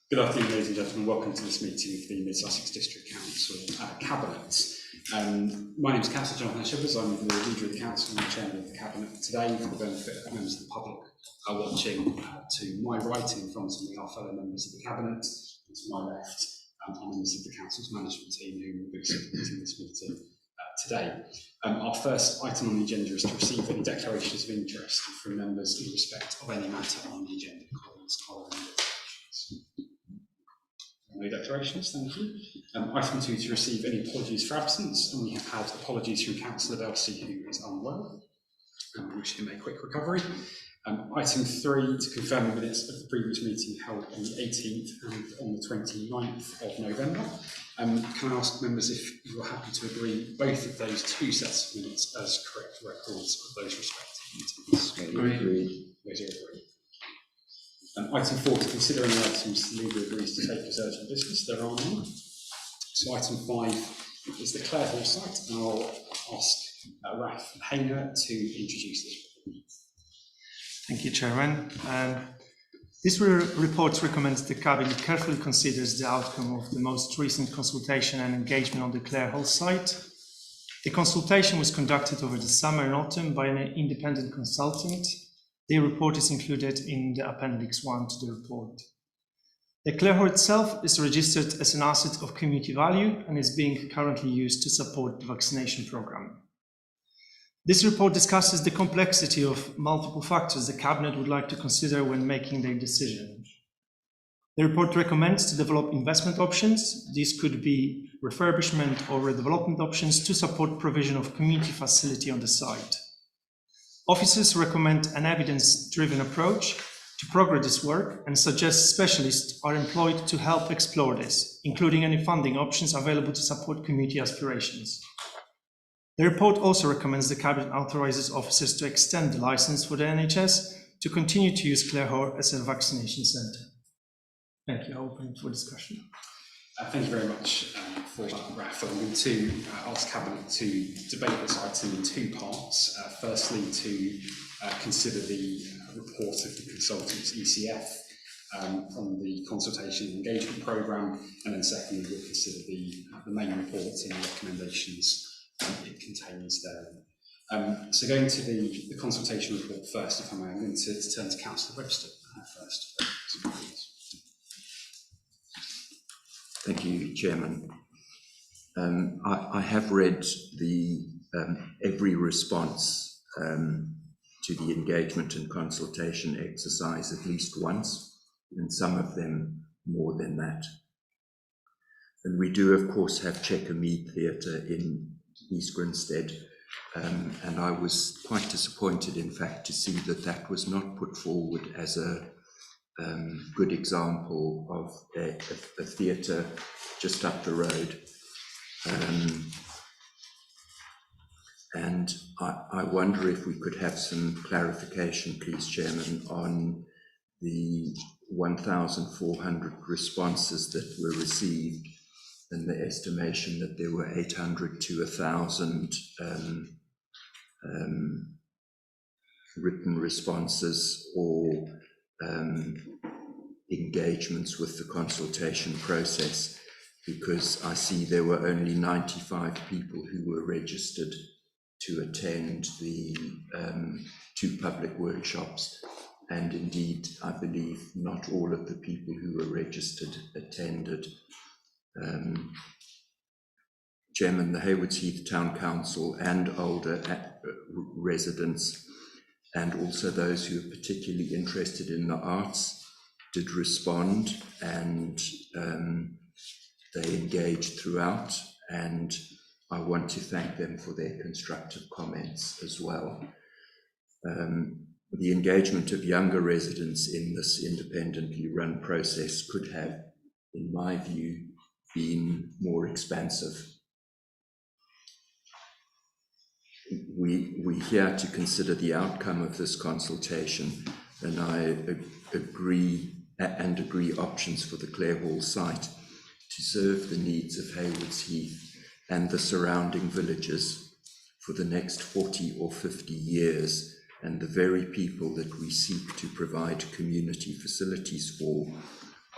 Good afternoon, ladies and gentlemen. Welcome to this meeting of the Mid-Sussex District Council Cabinet. My name is Councillor Jonathan Shivers. I'm the leader of the council and the chairman of the cabinet. Today, for the benefit of members of the public are watching to my right and in front of me, our fellow members of the cabinet, and to my left, are members of the council's management team who will be supporting this meeting today. Our first item on the agenda is to receive any declarations of interest from members in respect of any matter on the agenda. No declarations, thank you. Item 2, to receive any apologies for absence, and we have had apologies from Councillor Delsey, who is unwell, and we wish him a quick recovery. Item 3, to confirm the minutes of the previous meeting held on the 18th and on the 29th of November. Can I ask members if you are happy to agree both of those two sets of minutes as correct records of those respective meetings? Agreed. Those are agreed. Item 4, to consider any items the leader agrees to take as urgent business. There are none. So item 5 is the Clare Hall site, and I'll ask Raf Hayner to introduce this. Thank you, Chairman. This report recommends the Cabinet carefully considers the outcome of the most recent consultation and engagement on the Clare Hall site. The consultation was conducted over the summer and autumn by an independent consultant. The report is included in the Appendix 1 to the report. The Clare Hall itself is registered as an asset of community value and is being currently used to support the vaccination programme. This report discusses the complexity of multiple factors the Cabinet would like to consider when making their decision. The report recommends to develop investment options. These could be refurbishment or redevelopment options to support provision of community facility on the site. Officers recommend an evidence-driven approach to progress this work and suggest specialists are employed to help explore this, including any funding options available to support community aspirations. The report also recommends the Cabinet authorises officers to extend the licence for the NHS to continue to use Clare Hall as a vaccination centre. Thank you. I'll open it for discussion. Thank you very much for that, Raf. I'm going to ask Cabinet to debate this item in two parts. Firstly, to consider the report of the consultants ECF on the consultation and engagement programme, and then secondly, we'll consider the main report and the recommendations it contains there. So going to the consultation report first, if I may, I'm going to turn to Councillor Webster first. Thank you, Chairman. I have read the every response to the engagement and consultation exercise at least once, and some of them more than that. And we do, of course, have Checker Mead Theatre in East Grinstead, and I was quite disappointed, in fact, to see that that was not put forward as a good example of a theatre just up the road. And I wonder if we could have some clarification, please, Chairman, on the 1,400 responses that were received and the estimation that there were 800 to 1,000 written responses or engagements with the consultation process, because I see there were only 95 people who were registered to attend the 2 public workshops, and indeed I believe not all of the people who were registered attended. Chairman, the Haywards Heath Town Council and older residents, and also those who are particularly interested in the arts, did respond, and they engaged throughout, and I want to thank them for their constructive comments as well. The engagement of younger residents in this independently run process could have, in my view, been more expansive. We're here to consider the outcome of this consultation, and I agree options for the Clare Hall site to serve the needs of Haywards Heath and the surrounding villages for the next 40 or 50 years, and the very people that we seek to provide community facilities for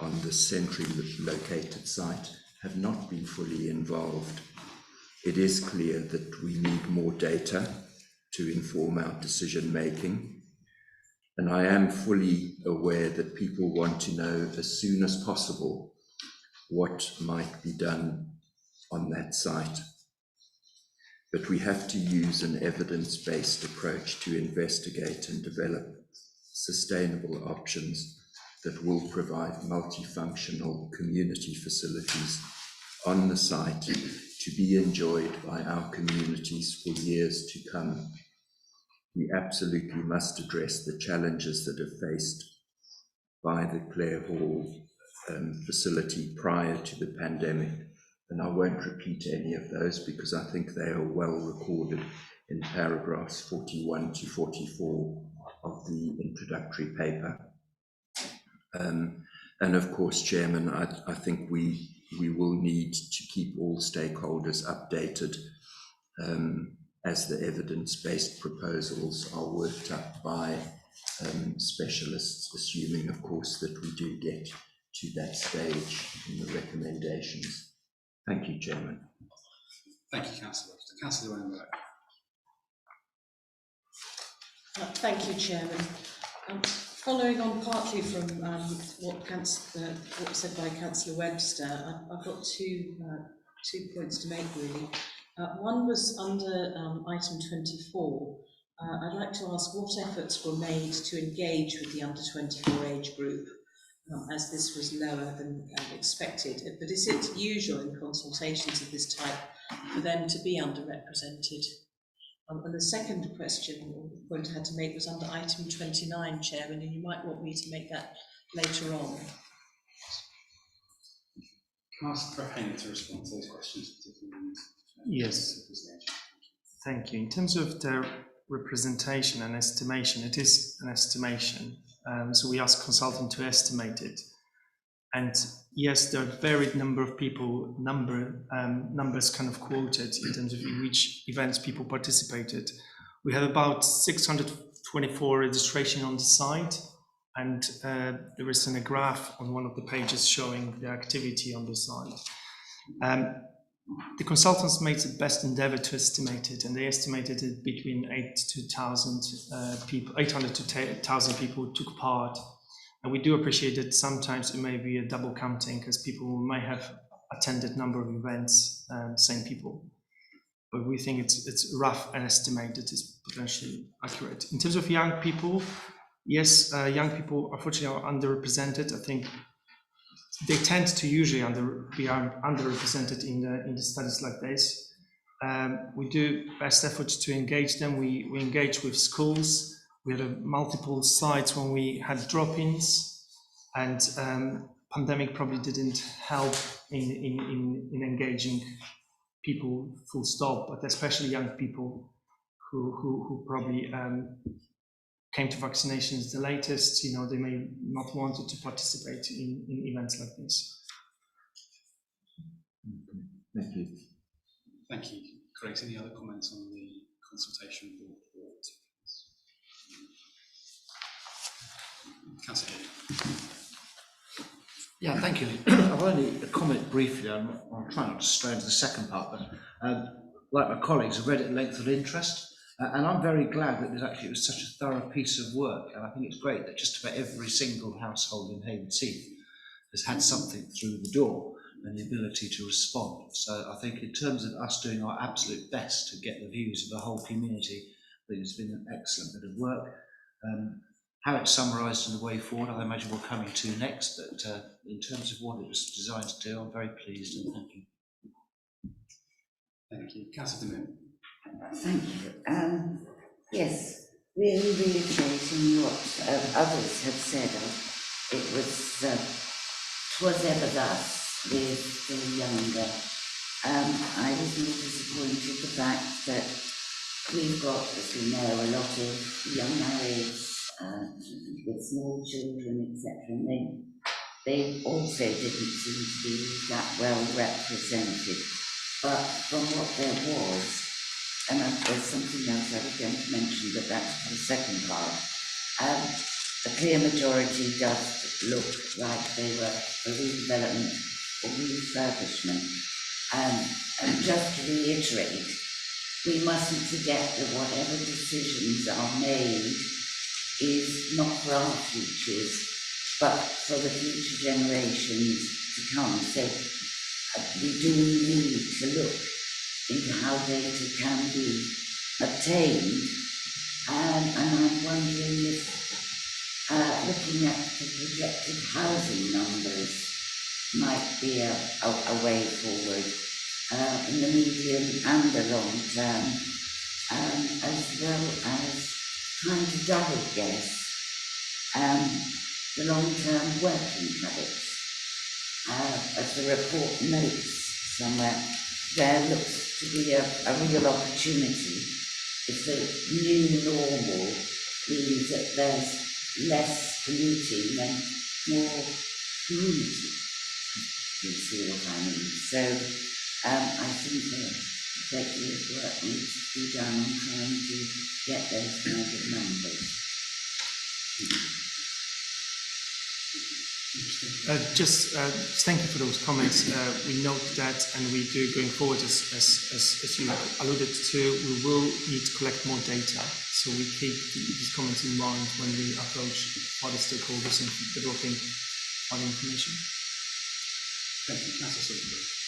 on the centrally located site have not been fully involved. It is clear that we need more data to inform our decision making, and I am fully aware that people want to know as soon as possible what might be done on that site. But we have to use an evidence-based approach to investigate and develop sustainable options that will provide multifunctional community facilities on the site to be enjoyed by our communities for years to come. We absolutely must address the challenges that are faced by the Clare Hall facility prior to the pandemic, and I won't repeat any of those because I think they are well recorded in paragraphs 41 to 44 of the introductory paper. And of course, Chairman, I think we will need to keep all stakeholders updated as the evidence-based proposals are worked up by specialists, assuming, of course, that we do get to that stage in the recommendations. Thank you, Chairman. Thank you, Councillor. Councillor Wayne. Thank you, Chairman. Following on partly from what was said by Councillor Webster, I've got two points to make really. One was under item 24. I'd like to ask what efforts were made to engage with the under 24 age group, as this was lower than expected. But is it usual in consultations of this type for them to be underrepresented? And the second question or point I had to make was under item 29, Chairman, and you might want me to make that later on. Can I ask for Hayne to respond to those questions, particularly? Yes, thank you. In terms of the representation and estimation, it is an estimation. So we ask consultant to estimate it. And yes, there are varied number of people, numbers kind of quoted in terms of in which events people participated. We have about 624 registration on the site, and there is a graph on one of the pages showing the activity on the site. The consultants made the best endeavor to estimate it, and they estimated it between 800 to 1,000 people took part. And we do appreciate that sometimes it may be a double counting because people may have attended a number of events, same people. But we think it's rough and estimate that is potentially accurate. In terms of young people, yes, young people unfortunately are underrepresented. I think they tend to usually be underrepresented in the studies like this. We do best efforts to engage them. We engage with schools. We had multiple sites when we had drop-ins, and pandemic probably didn't help in engaging people full stop, but especially young people who probably came to vaccinations the latest. You know, they may not wanted to participate in events like this. Thank you. Thank you. Grace, any other comments on the consultation report? Councillor. Yeah, thank you. I've only a comment briefly. I'll try not to stray into the second part, but like my colleagues, I've read it at length with interest, and I'm very glad that it was such a thorough piece of work. And I think it's great that just about every single household in Hayward Heath has had something through the door and the ability to respond. So I think in terms of us doing our absolute best to get the views of the whole community, I think it's been an excellent bit of work. How it's summarised in the way forward, I imagine we're coming to next, but in terms of what it was designed to do, I'm very pleased and thank you. Thank you. Councillor Moon. Thank you. Yes, really appreciating what others have said. It was, 'twas ever thus with the younger. I was a little disappointed the fact that we've got, as we know, a lot of young marrieds with small children, etc. And they also didn't seem to be that well represented. But from what there was, and there's something else I was going to mention, but that's for the second part. A clear majority does look like they were for redevelopment or refurbishment. And just to reiterate, we mustn't forget that whatever decisions are made is not for our futures, but for the future generations to come. So we do need to look into how data can be obtained, and I'm wondering if looking at the projected housing numbers might be a way forward in the medium and the long term, as well as trying to double guess the long-term working habits. As the report notes somewhere, there looks to be a real opportunity if the new normal means that there's less commuting and more community. You see what I mean? So I think a great deal of work needs to be done on trying to get those kind of numbers. Thank you for those comments. We note that, and we do going forward, as you alluded to, we will need to collect more data. So we keep these comments in mind when we approach other stakeholders in developing other information. Thank you. Councillor Sutherland.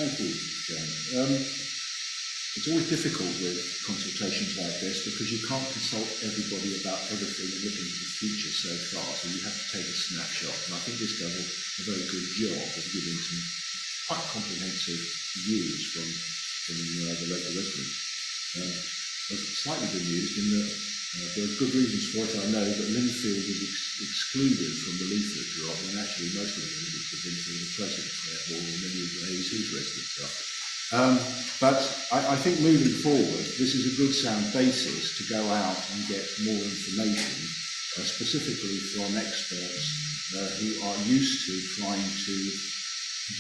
Thank you, Chairman. It's always difficult with consultations like this because you can't consult everybody about everything and look into the future so far, so you have to take a snapshot. And I think this does a very good job of giving some quite comprehensive views from the local residents. Slightly good news in that there are good reasons for it, I know, but Linfield is excluded from the leaflet drop, and actually most of the residents of Linfield are closer to Clare Hall than many of the AEC's residents are. But I think moving forward, this is a good sound basis to go out and get more information, specifically from experts who are used to trying to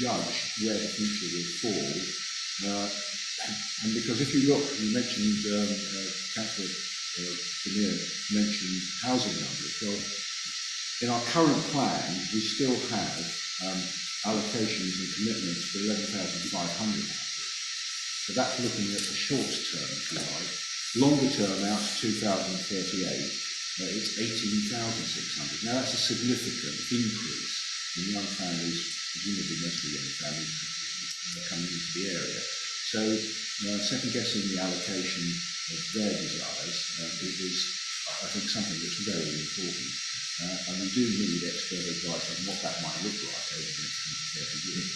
judge where the future will fall. And because if you look, you mentioned, Councillor Demir mentioned housing numbers. Well, in our current plan, we still have allocations and commitments for 11,500. So that's looking at the short term, if you like. Longer term out to 2038, it's 18,600. Now that's a significant increase in young families, presumably mostly young families, coming into the area. So second guessing the allocation of their desires is, I think, something that's very important. And we do need expert advice on what that might look like over the next 30 years.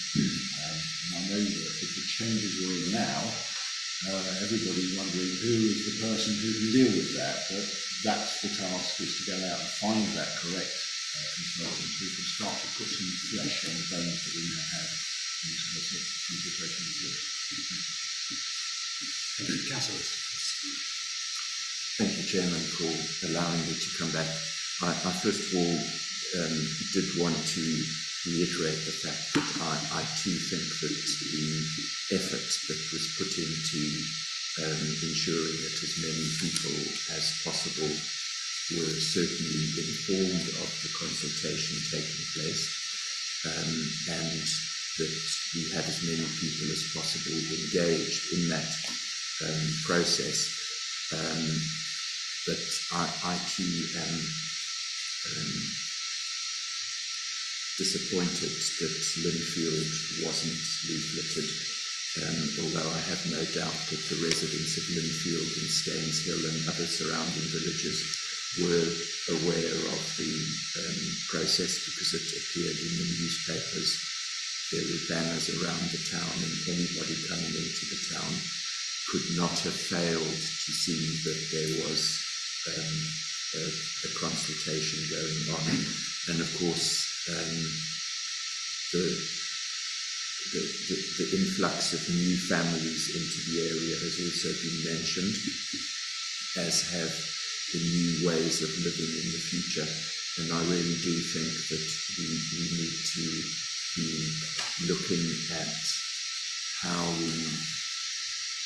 And I know that if the changes we're in now, everybody's wondering who is the person who can deal with that. But that's the task, is to go out and find that correct consultant who can start to put some flesh on the bones that we now have in this consultation with you. Thank you, Councillor. Thank you, Chairman, for allowing me to come back. I first of all did want to reiterate the fact that I too think that the effort that was put into ensuring that as many people as possible were certainly informed of the consultation taking place, and that we had as many people as possible engaged in that process. But I too am disappointed that Linfield wasn't leafleted, although I have no doubt that the residents of Linfield and Staines Hill and other surrounding villages were aware of the process because it appeared in the newspapers. There were banners around the town, and anybody coming into the town could not have failed to see that there was a consultation going on. And of course, the influx of new families into the area has also been mentioned, as have the new ways of living in the future. And I really do think that we need to be looking at how we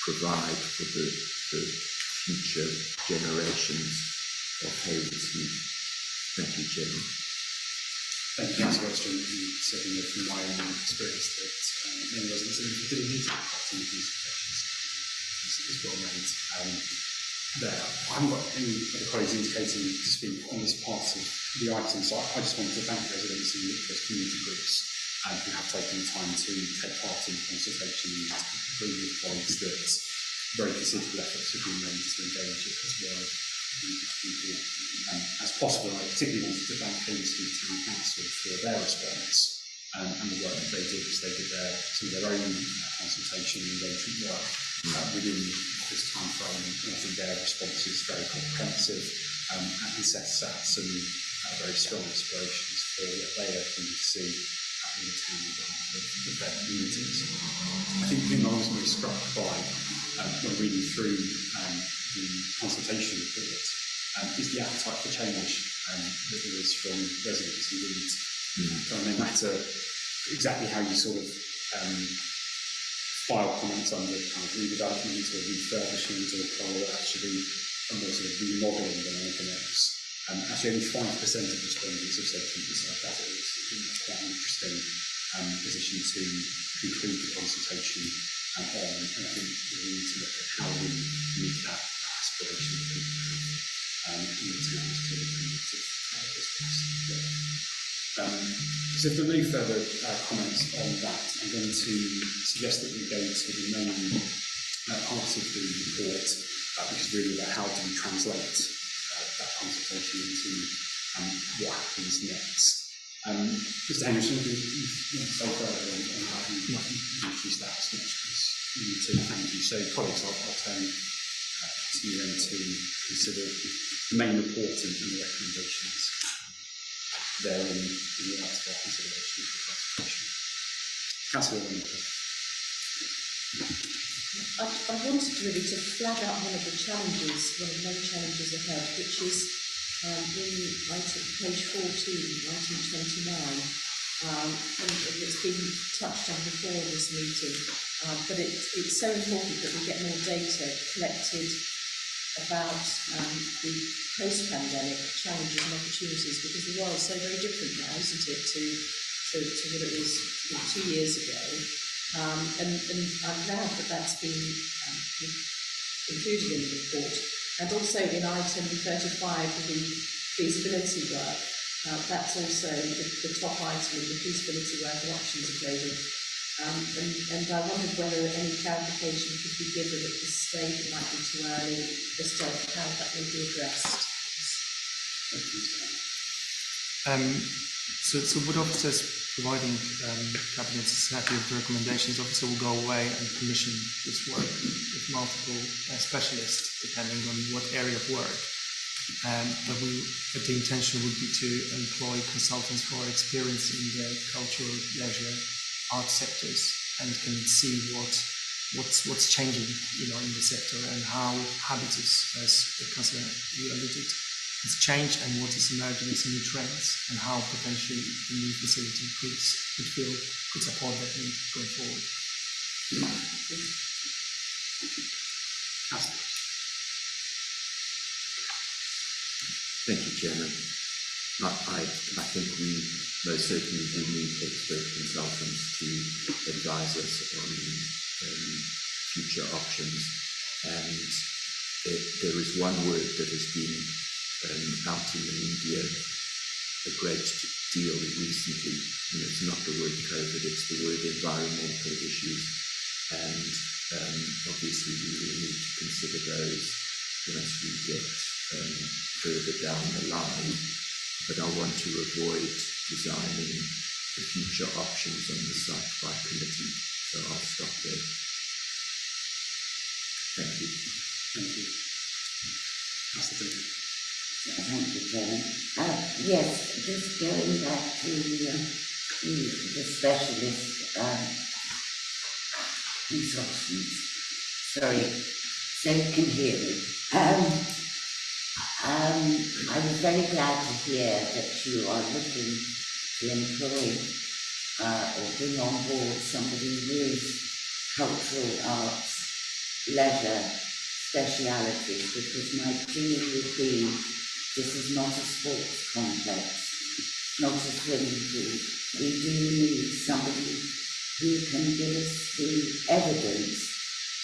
provide for the future generations of Haywards Heath. Thank you, Chairman. Thank you, Councillor Webster. You certainly know from my own experience that many residents didn't need to have some of these protections. It's well made there. I haven't got any other colleagues indicating to speak on this part of the item, so I just wanted to thank residents and those community groups who have taken the time to take part in the consultation and agree with colleagues that very considerable efforts have been made to engage it as well people as possible. I particularly wanted to thank Haywards Heath Town Council for their response and the work that they did, because they did some of their own consultation and engagement work within this time frame. And I think their response is very comprehensive and sets out some very strong aspirations for what they are keen to see in the town on behalf of their communities. I think the thing I was most struck by when reading through the consultation report is the appetite for change that there is from residents who read. No matter exactly how you sort of file comments under kind of redevelopment or refurbishment or colour, actually a more sort of remodelling than anything else. Actually, only 5% of respondents have said treat this like that. It's quite an interesting position to conclude the consultation on, and I think we need to look at how we meet that aspiration that people have in the towns to the community business. So if there are no further comments on that, I'm going to suggest that we go to the main part of the report, which is really about how do we translate that consultation into what happens next. Mr. Henderson, do you want to say further on how you introduce that as much as you need to? Thank you. So colleagues, I'll turn to you then to consider the main report and the recommendations there in the light of our consideration for the consultation. Councillor Wellington. I wanted really to flag up one of the challenges, one of the main challenges ahead, which is in item, page 14, item 29, and it's been touched on before in this meeting, but it's so important that we get more data collected about the post-pandemic challenges and opportunities, because the world's so very different now, isn't it, to what it was 2 years ago. And I'm glad that that's been included in the report. And also in item 35, the feasibility work, that's also the top item in the feasibility work and options uploaded. And I wondered whether any clarification could be given at this stage. It might be too early, as to how that will be addressed. So would officers providing Cabinet is happy with the recommendations, officer will go away and commission this work with multiple specialists, depending on what area of work. But the intention would be to employ consultants who are experienced in the cultural, leisure, art sectors and can see what's changing, in the sector, and how habits, as Councillor you alluded, has changed, and what is emerging as new trends, and how potentially the new facility could support that need going forward. Thank you, Chairman. I think we most certainly do need expert consultants to advise us on future options, and there is one word that has been out in the media a great deal recently, and it's not the word COVID, it's the word environmental issues, and obviously we will need to consider those once we get further down the line, but I want to avoid designing the future options on the site by committee, so I'll stop there. Thank you. Thank you. Councillor Dillon. Thank you, Chairman. Yes, just going back to the specialist consultants. Sorry, so you can hear me. I was very glad to hear that you are looking to employ or bring on board somebody with cultural arts leisure specialities, because my plea would be, this is not a sports complex, not a swimming pool. We do need somebody who can give us the evidence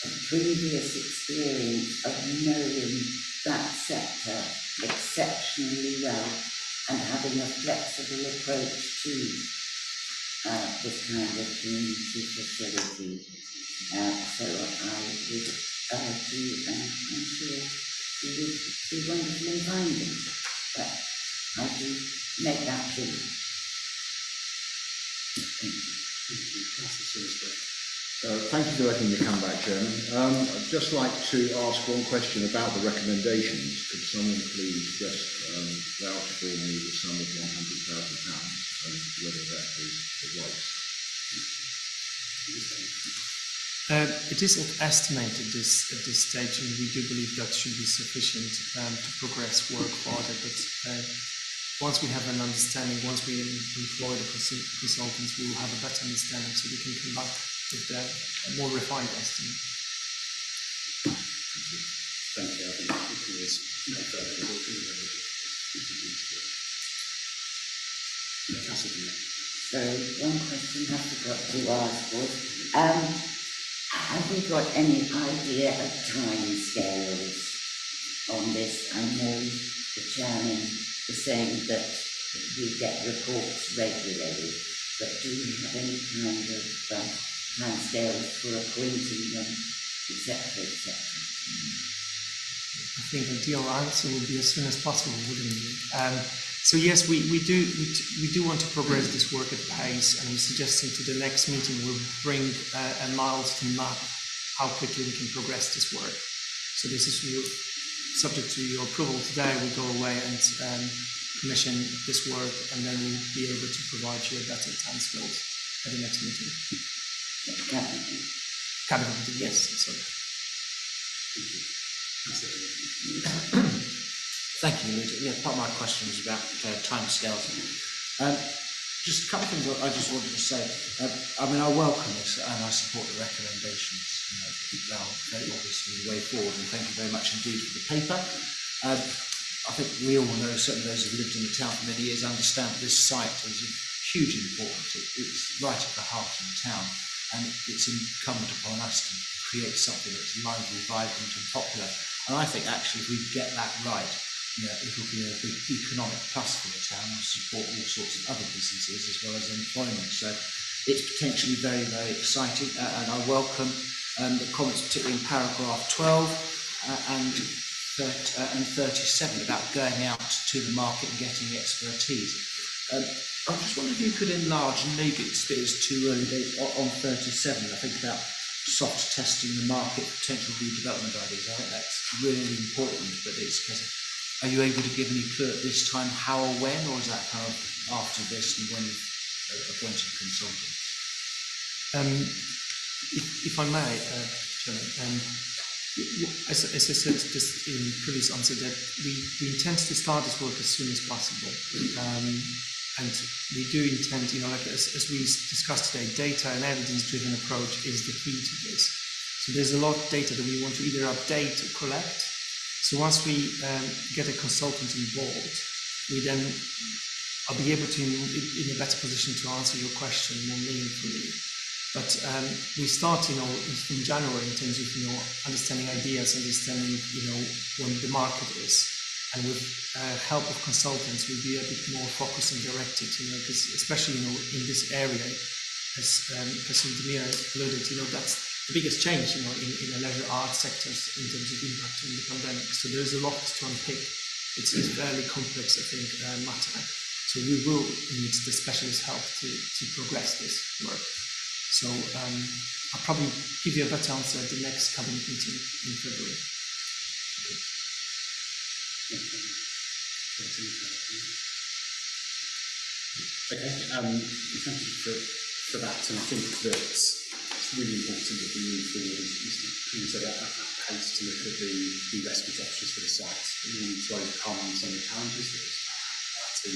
of previous experience of knowing that sector exceptionally well and having a flexible approach to this kind of community facility. So I would urge you, and I'm sure you would be wonderful in finding, but I do make that plea. Thank you. Thank you for letting me come back, Chairman. I'd just like to ask one question about the recommendations. Could someone please just vouch for me the sum of £100,000 and whether that is the right sum? It is estimated at this stage, and we do believe that should be sufficient to progress work further. But once we have an understanding, once we employ the consultants, we will have a better understanding, so we can come back with a more refined estimate. Thank you. I think there's no further So one question I forgot to ask was, have we got any idea of timescales on this? I know the chairman is saying that we get reports regularly, but do we have any kind of timescales for appointing them, etc., etc.? I think the ideal answer would be as soon as possible, wouldn't it? So yes, we do want to progress this work at pace, and we're suggesting to the next meeting we'll bring a milestone map how quickly we can progress this work. So this is subject to your approval today. We go away and commission this work, and then we'll be able to provide you a better timescales at the next meeting. Cabinet meeting, yes. Sorry. Thank you, Luke. Yeah, part of my question was about timescales. Just a couple of things I just wanted to say. I mean, I welcome this and I support the recommendations. They are very obviously the way forward, and thank you very much indeed for the paper. I think we all know, certainly those who've lived in the town for many years, understand that this site is of huge importance. It's right at the heart of the town, and it's incumbent upon us to create something that's lively, vibrant and popular. And I think actually if we get that right, it will be a big economic plus for the town and support all sorts of other businesses as well as employment. So it's potentially very, very exciting, and I welcome the comments, particularly in paragraph 12 and 37 about going out to the market and getting expertise. I just wonder if you could enlarge, and maybe it's too early days, on 37, I think about soft testing the market, potential redevelopment ideas. I think that's really important, but are you able to give any clue at this time how or when, or is that kind of after this and when you've appointed consultants? If I may, Chairman, as I said just in previous answer, that we intend to start this work as soon as possible. And we do intend, as we discussed today, data and evidence-driven approach is the key to this. So there's a lot of data that we want to either update or collect. So once we get a consultant involved, we then I'll be able to, in a better position to answer your question more meaningfully. But we start, in January in terms of, understanding ideas, understanding, when the market is. And with help of consultants, we'll be a bit more focused and directed, because especially, in this area, as President Demir alluded, that's the biggest change, in the leisure arts sectors in terms of impact on the pandemic. So there's a lot to unpick. It's a fairly complex, I think, matter. So we will need the specialist help to progress this work. So I'll probably give you a better answer at the next cabinet meeting in February. Okay, thank you for that, and I think that it's really important that we move forward, as Mr. Keane said, at pace to look at the investment options for the site. We need to overcome some of the challenges that to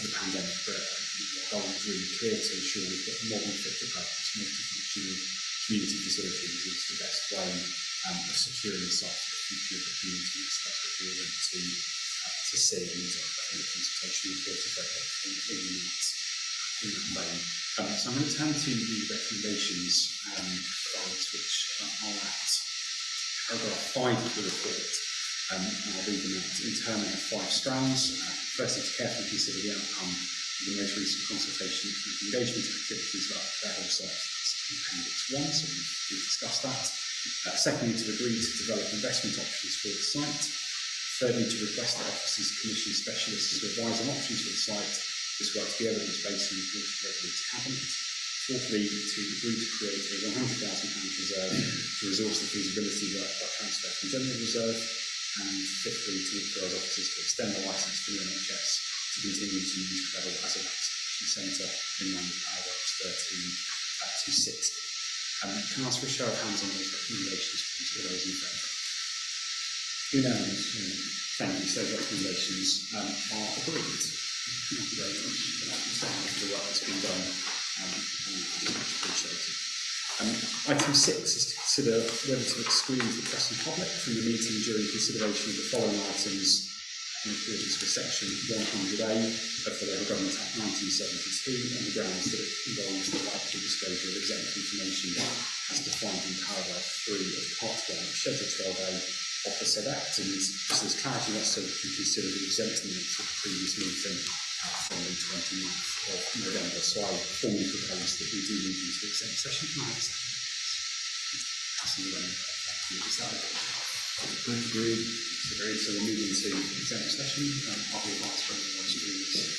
the pandemic, but our goal is really clear to ensure we've got modern, fit for purpose, multifunctional community facilities is the best way of securing the site for the future of the community. So that's what we want to see, and I think the consultation report is very helpful in that vein. So I'm going to turn to the recommendations which are at paragraph 5 of the report. And I'll read them out. In turn, they have 5 strands. Firstly, to carefully consider the outcome of the most recent consultation and engagement activities about the whole site. That's Appendix 1, so we've discussed that. Secondly, to agree to develop investment options for the site. Thirdly, to request that officers commission specialists to advise on options for the site. This work to be evidence-based and reported regularly to Cabinet. Fourthly, to agree to create a £100,000 reserve to resource the feasibility work by transfer from general reserve. And fifthly, to authorise officers to extend the licence for the NHS to continue to use Credle as a vaccination centre in line with paragraphs 13 to 60. Can I ask for a show of hands on those recommendations, please? All those in favour? Unanimous. Thank you. So those recommendations are agreed. Thank you very much for the work that's been done. It's much appreciated. Item 6 is to consider whether to exclude the press and public from the meeting during consideration of the following items in accordance with section 100A of the Labour Government Act 1972 on the grounds that it involves the right to disclosure of exempt information as defined in paragraph 3 of part 1 of schedule 12A of the said act. And just as clarity, that's so we can consider the exempt minutes of the previous meeting from the 29th of November. So I formally propose that we do move into exempt session. Can I have a second? Thank you. Is that okay? Agreed. Agreed. So we'll move into exempt session. I'll be advised when everyone's doing this.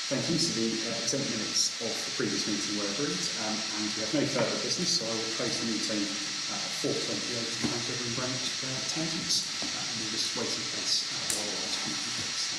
Thank you. So the exempt minutes of the previous meeting were agreed, and we have no further business, so I will close the meeting at 4:28. Thank you everyone very much for attendance, and we'll just wait in place while I